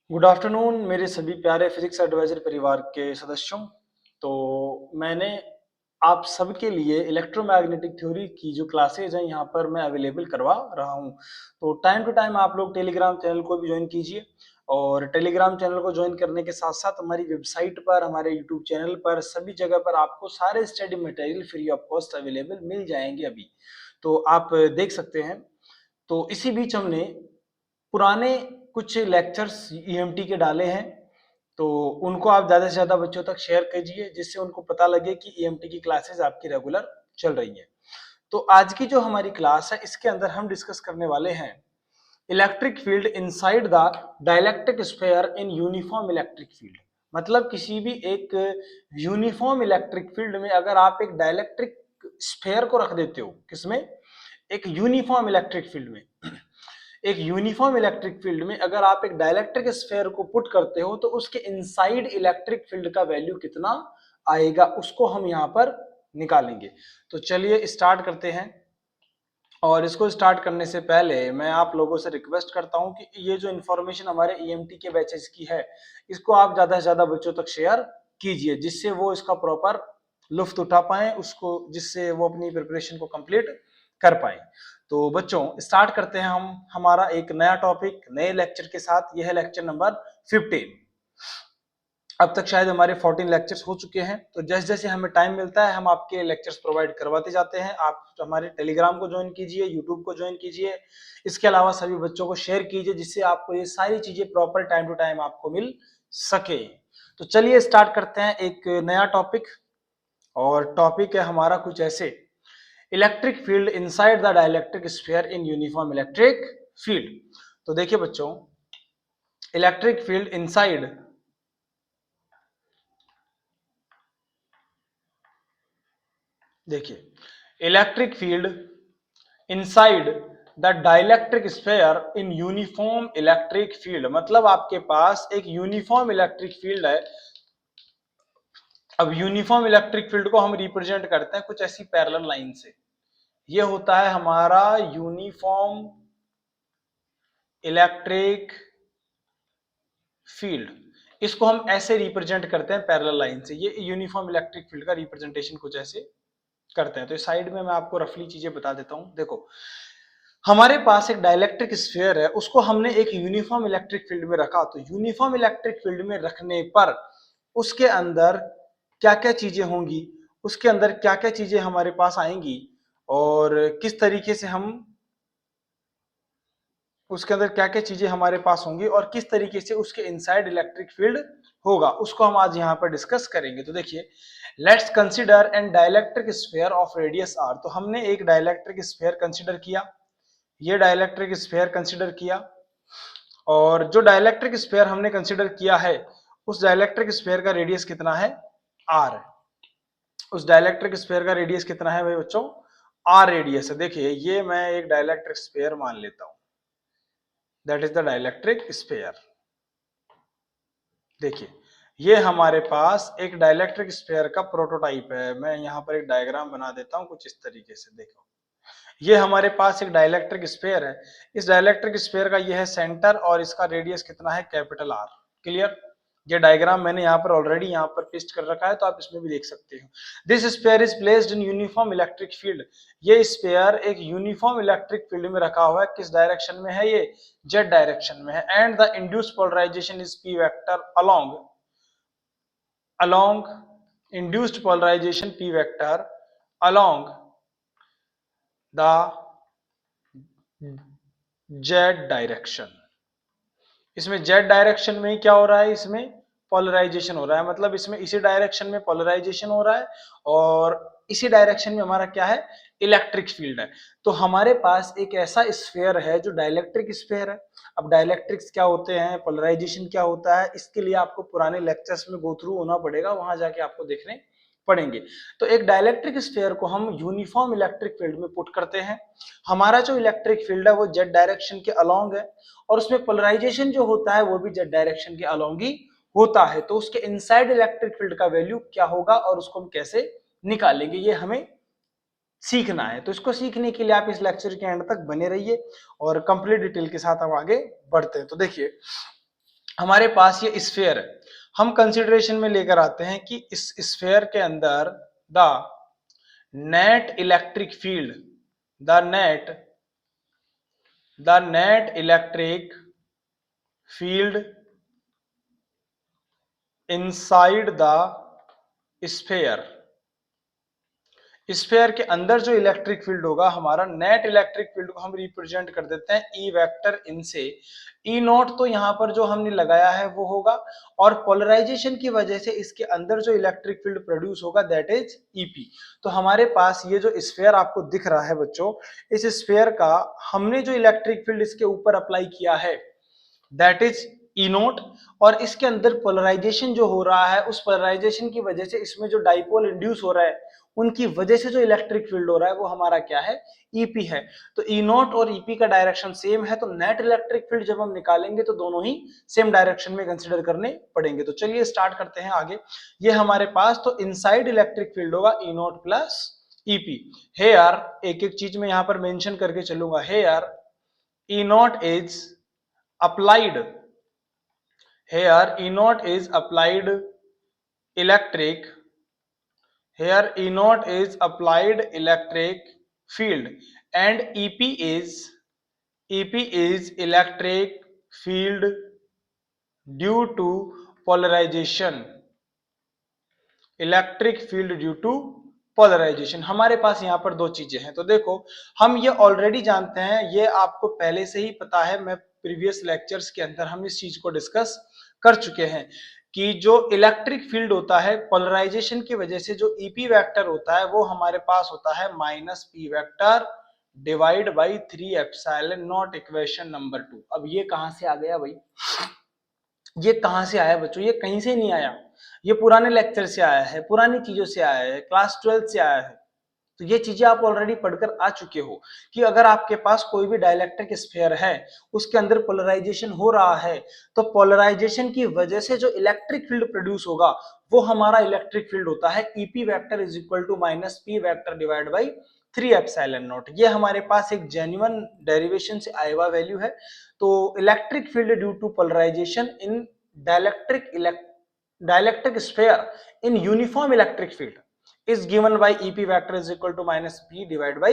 Good afternoon मेरे सभी प्यारे फिजिक्स एडवाइजर परिवार के सदस्यों। तो मैंने आप सबके लिए इलेक्ट्रोमैग्नेटिक थ्योरी की जो क्लासेज हैं यहाँ पर मैं अवेलेबल करवा रहा हूँ। तो टाइम टू टाइम आप लोग टेलीग्राम चैनल को भी ज्वाइन कीजिए और टेलीग्राम चैनल को ज्वाइन करने के साथ साथ हमारी वेबसाइट पर, हमारे यूट्यूब चैनल पर, सभी जगह पर आपको सारे study material free of cost available मिल जाएंगे अभी। तो आप देख सकते हैं। तो इसी बीच हमने पुराने कुछ लेक्चर्स ईएमटी के डाले हैं, तो उनको आप ज़्यादा से ज़्यादा बच्चों तक शेयर कीजिए जिससे उनको पता लगे कि ईएमटी की क्लासेस आपकी रेगुलर चल रही हैं। तो आज की जो हमारी क्लास है इसके अंदर हम डिस्कस करने वाले हैं electric field inside the dielectric sphere in uniform electric field. मतलब किसी भी एक यूनिफॉर्म इलेक्ट्रिक फील्ड में अगर आप एक डाइलेक्ट्रिक स्फीयर को रख देते हो, किसमें? एक यूनिफॉर्म इलेक्ट्रिक फील्ड में। एक यूनिफॉर्म इलेक्ट्रिक फील्ड में अगर आप एक डाइलेक्ट्रिक स्फीयर को पुट करते हो तो उसके इनसाइड इलेक्ट्रिक फील्ड का वैल्यू कितना आएगा उसको हम यहां पर निकालेंगे। तो चलिए स्टार्ट करते हैं। और इसको स्टार्ट करने से पहले मैं आप लोगों से रिक्वेस्ट करता हूं कि ये जो इन्फॉर्मेशन हमारे ईएमटी के बैचेस की है इसको आप ज्यादा से ज्यादा बच्चों तक शेयर कीजिए जिससे वो इसका प्रॉपर लुफ्त उठा पाए, उसको जिससे वो अपनी प्रिपरेशन को कंप्लीट कर पाए। तो बच्चों स्टार्ट करते हैं हम हमारा एक नया टॉपिक नए लेक्चर के साथ। यह है लेक्चर नंबर 15। अब तक शायद हमारे 14 लेक्चर्स हो चुके हैं, तो जैसे जैसे हमें टाइम मिलता है हम आपके लेक्चर्स प्रोवाइड करवाते जाते हैं। आप हमारे टेलीग्राम को ज्वाइन कीजिए, यूट्यूब को ज्वाइन कीजिए, इसके अलावा सभी बच्चों को शेयर कीजिए जिससे आपको ये सारी चीजें प्रॉपर टाइम टू टाइम आपको मिल सके। तो चलिए स्टार्ट करते हैं एक नया टॉपिक। और टॉपिक है हमारा कुछ ऐसे, electric field inside the dielectric sphere in uniform electric field. तो देखिए बच्चों, इलेक्ट्रिक फील्ड इनसाइड, देखिए electric field inside the dielectric sphere in uniform electric field, मतलब आपके पास एक यूनिफॉर्म इलेक्ट्रिक फील्ड है। अब यूनिफॉर्म इलेक्ट्रिक फील्ड को हम रिप्रेजेंट करते हैं कुछ ऐसी पैरेलल लाइन से। ये होता है हमारा यूनिफॉर्म इलेक्ट्रिक फील्ड। इसको हम ऐसे रिप्रेजेंट करते हैं पैरेलल लाइन से। ये यूनिफॉर्म इलेक्ट्रिक फील्ड का रिप्रेजेंटेशन कुछ ऐसे करते हैं। तो इस साइड में मैं आपको रफली चीजें बता देता हूं। देखो, हमारे पास एक डाइलेक्ट्रिक स्फीयर है, उसको हमने एक यूनिफॉर्म इलेक्ट्रिक फील्ड में रखा। तो यूनिफॉर्म इलेक्ट्रिक फील्ड में रखने पर उसके अंदर क्या क्या चीजें होंगी, उसके अंदर क्या क्या चीजें हमारे पास आएंगी और किस तरीके से हम उसके अंदर क्या क्या चीजें हमारे पास होंगी और किस तरीके से उसके इनसाइड इलेक्ट्रिक फील्ड होगा, उसको हम आज यहाँ पर डिस्कस करेंगे। तो देखिए, let's consider an dielectric sphere of radius R. तो हमने एक डाइलेक्ट्रिक स्फीयर कंसीडर किया, ये डाइलेक्ट्रिक स्फीयर कंसीडर किया, और जो डाइलेक्ट्रिक स्फीयर हमने कंसीडर किया है उस डाइलेक्ट्रिक स्फीयर का रेडियस कितना है? आर। उस डाइलेक्ट्रिक स्फीयर का रेडियस कितना है भाई बच्चों? आर रेडियस है। देखिए, ये मैं एक डाइलेक्ट्रिक स्फीयर मान लेता हूं, that is the dielectric sphere. देखिए, ये हमारे पास एक डाइलेक्ट्रिक स्फीयर का प्रोटोटाइप है। मैं यहाँ पर एक डायग्राम बना देता हूँ कुछ इस तरीके से। देखो, ये हमारे पास एक डाइलेक्ट्रिक स्फीयर है। इस डाइलेक्ट्रिक स्फीयर का ये है सेंटर और इसका रेडियस कितना है? Capital R. क्लियर? ये डायग्राम मैंने यहाँ पर ऑलरेडी यहाँ पर पेस्ट कर रखा है, तो आप इसमें भी देख सकते हो। This sphere is placed in uniform electric field. ये स्फीयर एक यूनिफॉर्म इलेक्ट्रिक फील्ड में रखा हुआ है। किस डायरेक्शन में है? ये जेड डायरेक्शन में है। And the induced polarisation is P vector along induced polarization p vector along the z direction. इसमें z डायरेक्शन में ही क्या हो रहा है? इसमें पोलराइजेशन हो रहा है। मतलब इसमें इसी डायरेक्शन में पोलराइजेशन हो रहा है और इसी डायरेक्शन में हमारा क्या है? इलेक्ट्रिक फील्ड है। तो हमारे पास एक ऐसा स्फीयर है जो डाइलेक्ट्रिक स्फीयर है। अब डाइलेक्ट्रिक्स क्या होते हैं, पोलराइजेशन क्या होता है, इसके लिए आपको पुराने लेक्चर्स में गो थ्रू होना पड़ेगा, वहां जाके आपको देखने पड़ेंगे। तो एक डाइलेक्ट्रिक स्फीयर को हम यूनिफॉर्म इलेक्ट्रिक फील्ड में पुट करते हैं। हमारा जो इलेक्ट्रिक फील्ड है वो जेड डायरेक्शन के अलोंग है और उसमें पोलराइजेशन जो होता है वो भी जेड डायरेक्शन के अलोंग ही होता है। तो उसके इनसाइड इलेक्ट्रिक फील्ड का वैल्यू क्या होगा और उसको हम कैसे निकालेंगे, ये हमें सीखना है। तो इसको सीखने के लिए आप इस लेक्चर के एंड तक बने रहिए और कंप्लीट डिटेल के साथ हम आगे बढ़ते हैं। तो देखिए, हमारे पास ये स्फेयर है, हम कंसिडरेशन में लेकर आते हैं कि इस स्फेयर के अंदर the net electric field, the net electric field inside the sphere, sphere के अंदर जो इलेक्ट्रिक फील्ड होगा हमारा, नेट इलेक्ट्रिक फील्ड को हम रिप्रेजेंट कर देते हैं ई वेक्टर इन से। ई नॉट तो यहाँ पर जो हमने लगाया है वो होगा, और पोलराइजेशन की वजह से इसके अंदर जो इलेक्ट्रिक फील्ड प्रोड्यूस होगा दैट इज ईपी। तो हमारे पास ये जो स्फेयर आपको दिख रहा है बच्चों, इस स्फेयर का हमने जो इलेक्ट्रिक फील्ड इसके ऊपर अप्लाई किया है दैट इज ई नोट, और इसके अंदर पोलराइजेशन जो हो रहा है उस पोलराइजेशन की वजह से इसमें जो डाइपोल इंड्यूस हो रहा है उनकी वजह से जो इलेक्ट्रिक फील्ड हो रहा है वो हमारा क्या है, ईपी है। तो ई नोट और ईपी का डायरेक्शन सेम है, तो नेट इलेक्ट्रिक फील्ड जब हम निकालेंगे तो दोनों ही सेम डायरेक्शन में कंसीडर करने पड़ेंगे। तो चलिए स्टार्ट करते हैं आगे। ये हमारे पास तो इनसाइड इलेक्ट्रिक फील्ड होगा ई नोट प्लस ईपी। हे यार, एक एक चीज में यहां पर मेंशन करके चलूंगा। हे यार, E naught is applied, here E naught is applied electric, here E naught is applied electric field, and EP is electric field due to polarization, electric field due to polarisation. हमारे पास यहाँ पर दो चीजें हैं। तो देखो, हम ये ऑलरेडी जानते हैं, ये आपको पहले से ही पता है, मैं प्रीवियस लेक्चर्स के अंदर हम इस चीज को डिस्कस कर चुके हैं कि जो इलेक्ट्रिक फील्ड होता है पोलराइजेशन की वजह से जो ईपी वेक्टर होता है वो हमारे पास होता है minus P vector divide by 3 epsilon not, equation number 2। अब ये कहां से आ गया भाई, ये कहां से आया बच्चों, ये कहीं से नहीं आया, ये पुराने लेक्चर से आया है, पुरानी चीजों से आया है, क्लास 12 से आया है। तो ये चीजें आप ऑलरेडी पढ़कर आ चुके हो कि अगर आपके पास कोई भी डाइलेक्ट्रिक स्फीयर है, उसके अंदर पोलराइजेशन हो रहा है, तो पोलराइजेशन की वजह से जो इलेक्ट्रिक फील्ड प्रोड्यूस होगा वो हमारा इलेक्ट्रिक फील्ड होता है EP vector is equal to minus P vector divide by 3 epsilon nought. ये हमारे पास एक जेन्युइन डेरिवेशन से आया हुआ वैल्यू है। तो electric field due to polarisation in dielectric sphere in uniform electric field is given by EP vector is equal to minus P divided by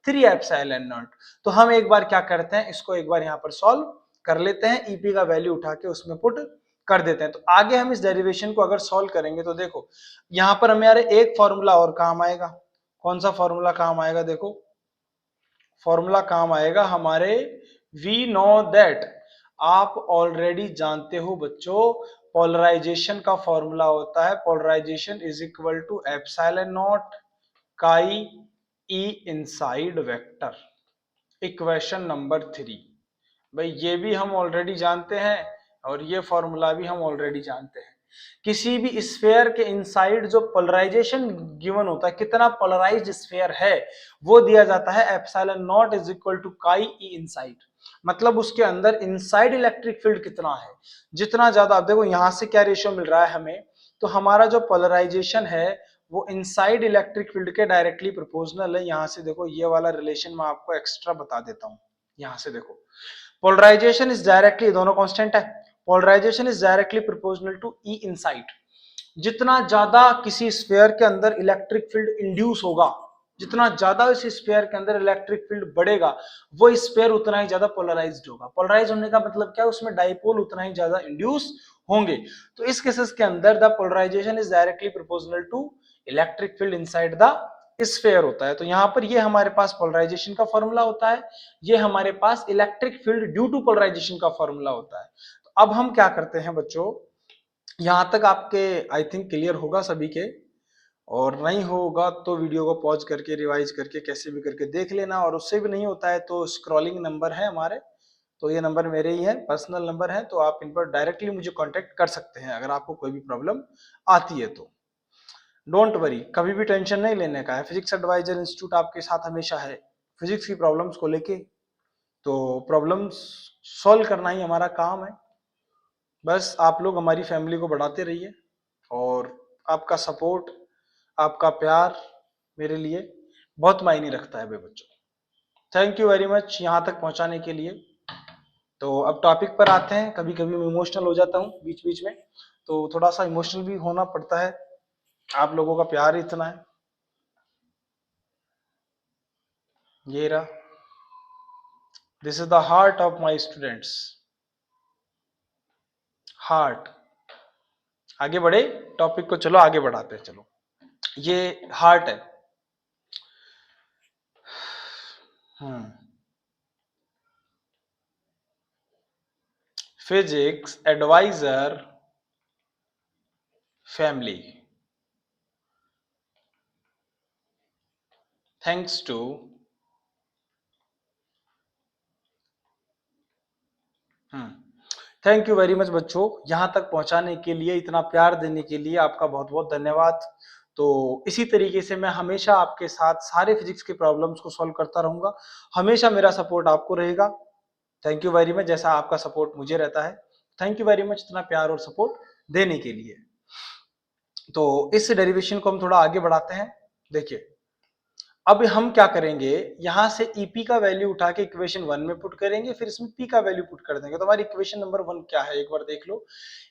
3 epsilon naught। तो हम एक बार क्या करते हैं, इसको एक बार यहाँ पर सॉल्व कर लेते हैं, EP का वैल्यू उठा के उसमें पुट कर देते हैं। तो आगे हम इस डेरिवेशन को अगर सॉल्व करेंगे तो देखो यहाँ पर हमारे एक फॉर्मूला और काम आएगा। कौन सा फॉर्मूला काम आएगा, देखो फॉर्मूला काम आएगा हमारे, वी नो दैट, आप ऑलरेडी जानते हो बच्चों, पोलराइजेशन का फॉर्मूला होता है polarisation is equal to epsilon not chi E inside vector, equation number 3। भाई ये भी हम ऑलरेडी जानते हैं और ये फॉर्मूला भी हम ऑलरेडी जानते हैं। किसी भी स्फीयर के इनसाइड जो पोलराइजेशन गिवन होता है, कितना पोलराइज्ड स्फीयर है, वो दिया जाता है epsilon not is equal to chi E inside. मतलब उसके अंदर इनसाइड इलेक्ट्रिक फील्ड कितना है, जितना ज्यादा, आप देखो यहां से क्या रेशियो मिल रहा है हमें, तो हमारा जो पोलराइजेशन है वो इनसाइड इलेक्ट्रिक फील्ड के डायरेक्टली प्रोपोर्शनल है। यहां से देखो ये वाला रिलेशन मैं आपको एक्स्ट्रा बता देता हूं। यहां से देखो, पोलराइजेशन इज डायरेक्टली, दोनों कांस्टेंट है, polarisation is directly proportional to E inside. जितना ज्यादा किसी स्फीयर के अंदर इलेक्ट्रिक फील्ड इंड्यूस होगा, जितना ज्यादा इस स्फीयर के अंदर इलेक्ट्रिक फील्ड बढ़ेगा, वो स्फीयर उतना ही ज्यादा पोलराइज्ड होगा। पोलराइज होने का मतलब क्या है, उसमें डाइपोल उतना ही ज्यादा इंड्यूस होंगे। तो इस केसेस के अंदर the polarisation is directly proportional to electric field inside the sphere होता है। तो यहां पर ये हमारे पास पोलराइजेशन का फॉर्मूला होता है, ये हमारे पास electric field due to polarization का फॉर्मूला होता है। तो अब हम क्या करते हैं बच्चों, यहां तक आपके आई थिंक क्लियर होगा सभी के, और नहीं होगा तो वीडियो को पॉज करके रिवाइज करके कैसे भी करके देख लेना, और उससे भी नहीं होता है तो स्क्रॉलिंग नंबर है हमारे, तो ये नंबर मेरे ही है, पर्सनल नंबर है, तो आप इन पर डायरेक्टली मुझे कांटेक्ट कर सकते हैं अगर आपको कोई भी प्रॉब्लम आती है तो। डोंट वरी, कभी भी टेंशन नहीं लेने का है, फिजिक्स एडवाइजर इंस्टीट्यूट आपके साथ हमेशा है फिजिक्स की प्रॉब्लम्स को लेके। तो प्रॉब्लम्स सॉल्व करना ही हमारा काम है, बस आप लोग हमारी फैमिली को बढ़ाते रहिए, और आपका सपोर्ट, आपका प्यार मेरे लिए बहुत मायने रखता है बच्चों। थैंक यू वेरी मच यहाँ तक पहुँचाने के लिए। तो अब टॉपिक पर आते हैं। कभी कभी मैं इमोशनल हो जाता हूँ बीच बीच में, तो थोड़ा सा इमोशनल भी होना पड़ता है, आप लोगों का प्यार ही इतना है। ये रहा, this is the heart of my students. Heart. आगे बढ़े टॉपिक को, चलो आगे बढ़ाते हैं। चलो, ये हार्ट है। Hmm physics advisor family, thanks to thank you very much बच्चों, यहां तक पहुंचाने के लिए, इतना प्यार देने के लिए आपका बहुत बहुत धन्यवाद। तो इसी तरीके से मैं हमेशा आपके साथ सारे फिजिक्स के प्रॉब्लम्स को सॉल्व करता रहूंगा, हमेशा मेरा सपोर्ट आपको रहेगा। थैंक यू वेरी मच, जैसा आपका सपोर्ट मुझे रहता है। थैंक यू वेरी मच इतना प्यार और सपोर्ट देने के लिए। तो इस डेरिवेशन को हम थोड़ा आगे बढ़ाते हैं। देखिए, अब हम क्या करेंगे, यहां से ईपी का वैल्यू उठा के इक्वेशन 1 में पुट करेंगे, फिर इसमें पी का वैल्यू पुट कर देंगे। तो हमारी इक्वेशन नंबर 1 क्या है, एक बार देख लो।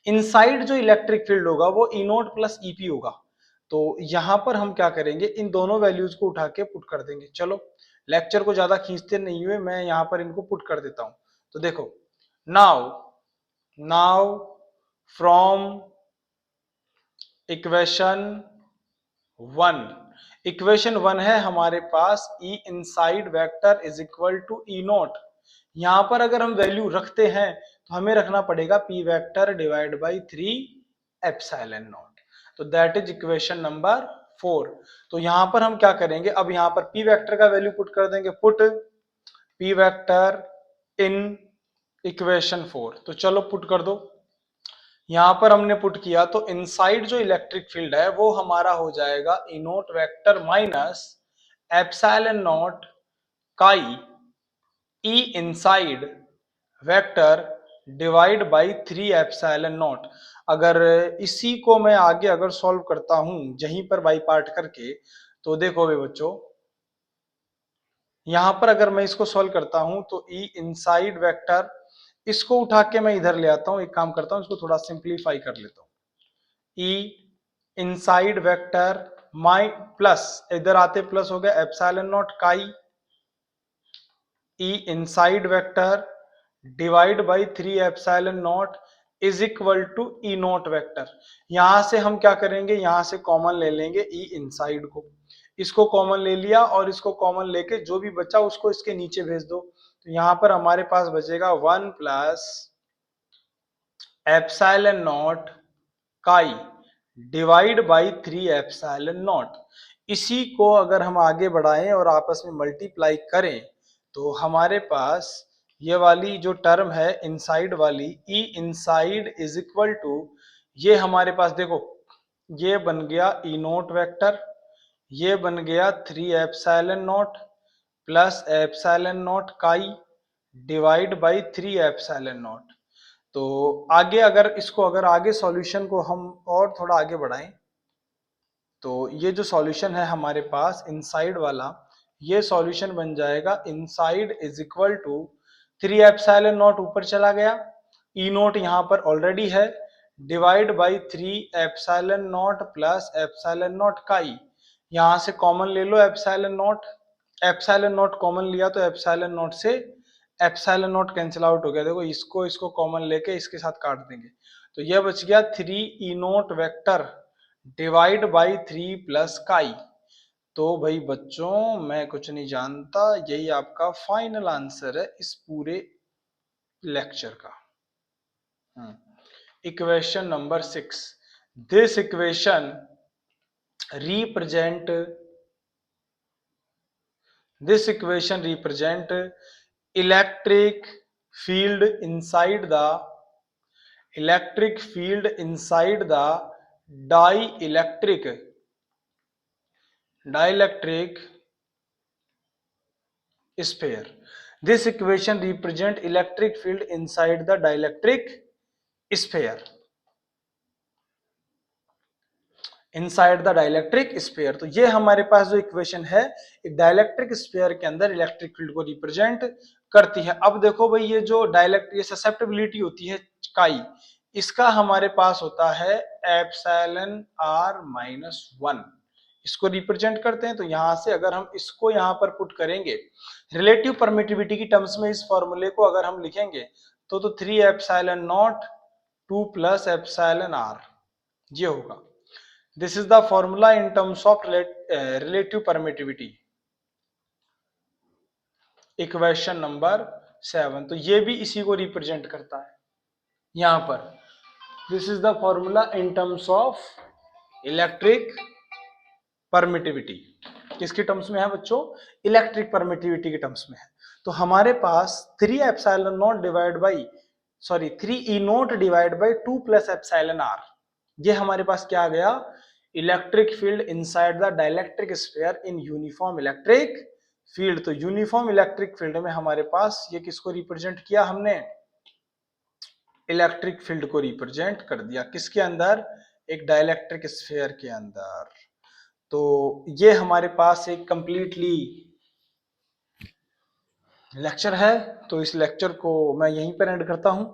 इनसाइड जो इलेक्ट्रिक फील्ड होगा वो ई नोट प्लस ईपी होगा। तो यहां पर हम क्या करेंगे, इन दोनों वैल्यूज को उठा के पुट कर देंगे। चलो, लेक्चर को ज्यादा खींचते नहीं हुए मैं यहां पर इनको पुट कर देता हूं। तो देखो, now now from equation 1, equation 1 है हमारे पास E inside vector is equal to E naught. यहां पर अगर हम वैल्यू रखते हैं तो हमें रखना पड़ेगा P vector divide by 3 epsilon not. तो दैट इज इक्वेशन नंबर 4। तो यहां पर हम क्या करेंगे, अब यहां पर पी वेक्टर का वैल्यू पुट कर देंगे, put P vector in equation 4। तो चलो पुट कर दो। यहां पर हमने पुट किया तो इनसाइड जो इलेक्ट्रिक फील्ड है वो हमारा हो जाएगा E naught vector minus epsilon not chi E inside vector divide by 3 epsilon naught. अगर इसी को मैं आगे अगर सॉल्व करता हूं यहीं पर बाई पार्ट करके, तो देखो बे बच्चों, यहां पर अगर मैं इसको सॉल्व करता हूं तो ई इनसाइड वेक्टर, इसको उठा के मैं इधर ले आता हूं, एक काम करता हूं, इसको थोड़ा सिंप्लीफाई कर लेता हूं। E inside vector my plus, इधर आते प्लस हो गया epsilon not chi E inside vector divide by 3 epsilon not is equal to E naught vector. यहां से हम क्या करेंगे, यहां से कॉमन ले लेंगे ई इनसाइड को, इसको कॉमन ले लिया और इसको कॉमन लेके जो भी बचा उसको इसके नीचे भेज दो। तो यहां पर हमारे पास बचेगा 1 प्लस एप्सिलॉन नॉट काई डिवाइड बाई 3 एप्सिलॉन नॉट। इसी को अगर हम आगे बढ़ाएं और आपस में मल्टीप्लाई करें तो हमारे पास ये वाली जो टर्म है इनसाइड वाली, ई इनसाइड इज इक्वल टू, ये हमारे पास देखो, ये बन गया ई नोट वेक्टर, ये बन गया 3 epsilon naught plus epsilon not काई डिवाइड बाई 3 एप्सिलॉन नॉट। तो आगे अगर इसको, अगर आगे सॉल्यूशन को हम और थोड़ा आगे बढ़ाएं तो ये जो सॉल्यूशन है हमारे पास इनसाइड वाला, ये सॉल्यूशन बन जाएगा inside is equal to 3 epsilon naught ऊपर चला गया, ई नोट यहाँ पर ऑलरेडी है, divide by 3 epsilon naught plus epsilon not chi. यहाँ से कॉमन ले लो epsilon naught, epsilon naught common लिया तो एप्सिलॉन नॉट से एप्सिलॉन नॉट कैंसिल आउट हो गया। देखो, इसको इसको कॉमन लेके इसके साथ काट देंगे तो यह बच गया 3 E naught vector divide by 3 plus chi. तो भाई बच्चों, मैं कुछ नहीं जानता, यही आपका फाइनल आंसर है इस पूरे लेक्चर का। Equation number 6, this equation represent this equation represent electric field inside the dielectric sphere. This equation represent electric field inside the dielectric sphere. Inside the dielectric sphere. तो ये हमारे पास जो इक्वेशन है, एक डाइलेक्ट्रिक स्फीयर के अंदर electric field को represent करती है। अब देखो भाई ये जो डाइलेक्ट ये ससेप्टेबिलिटी होती है काई, इसका हमारे पास होता है एप्सिलॉन आर माइनस वन। इसको रिप्रेजेंट करते हैं, तो यहां से अगर हम इसको यहां पर पुट करेंगे रिलेटिव परमिटिविटी की टर्म्स में, इस फॉर्मूले को अगर हम लिखेंगे तो 3 epsilon nought 2 plus epsilon R ये होगा। This is the formula in terms of relative permittivity, equation number 7। तो ये भी इसी को रिप्रेजेंट करता है यहां पर। This is the formula in terms of electric permittivity. किसके टर्म्स में है बच्चों? इलेक्ट्रिक परमिटिविटी के टर्म्स में है। तो हमारे पास 3 epsilon not divide by 3 E not divide by 2 plus epsilon R, ये हमारे पास क्या आ गया? Electric field inside the dielectric sphere in uniform electric field. तो यूनिफॉर्म इलेक्ट्रिक फील्ड में हमारे पास ये किसको रिप्रेजेंट किया हमने? इलेक्ट्रिक फील्ड को रिप्रेजेंट कर दिया। किसके अंदर? एक डाइलेक्ट्रिक स्फीयर के अंदर। तो ये हमारे पास एक कंप्लीटली लेक्चर है। तो इस लेक्चर को मैं यहीं पर एंड करता हूं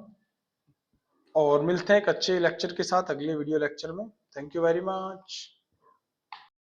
और मिलते हैं एक अच्छे लेक्चर के साथ अगले वीडियो लेक्चर में। Thank you very much.